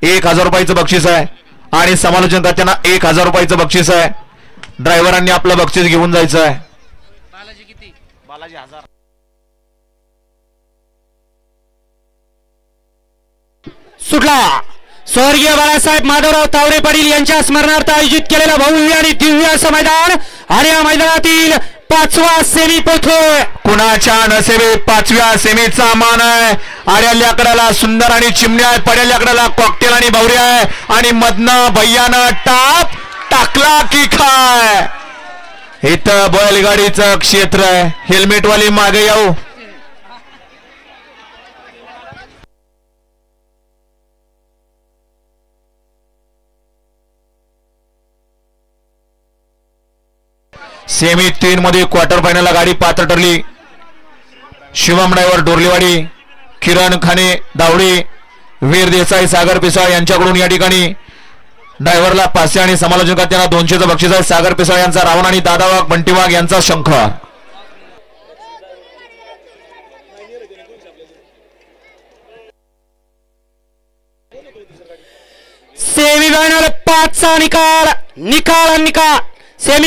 1000 रुपयाचं बक्षीस आहे आणि समालोचन करताना 1000 रुपयाचं बक्षीस आहे. ड्रायव्हरांनी आपलं बक्षीस घेऊन जायचं आहे. बालाजी किती? बालाजी 1000. सुटला. स्वर्गीय बाळासाहेब माधवराव तावरे पाटील यांच्या स्मरणार्थ आयोजित केलेलं भव्य आणि दिव्य असं मैदान आणि या मैदानातील 5वा सेमी पोहोचतोय. कुणाच्या नसेबी 5व्या सेमीचा मान आहे. आड्याल्याकडाला सुंदर आणि चिमण्या आहे, पड्याल्याकडाला कॉकटेल आणि भवरी आहे आणि मधनं भैयानं टाप टाकला की काय. इथं बैलगाडीचं क्षेत्र आहे. हेल्मेटवाली मागे येऊ. सेमी 3 मध्ये क्वार्टर फायनलला गाडी पात्र ठरली. शिवम ड्रायव्हर डोरलेवाडी, किरण खाने दावडी, वीर देसाई, सागर पिसाळ यांच्याकडून या ठिकाणी ड्रायव्हरला 500 आणि समालोचन करताना 200चं बक्षीस आहे. सागर पिसाळ यांचा रावण आणि दादा वाघ बंटी वाघ यांचा शंख. सेमी फायनल 5चा निकाल सेमी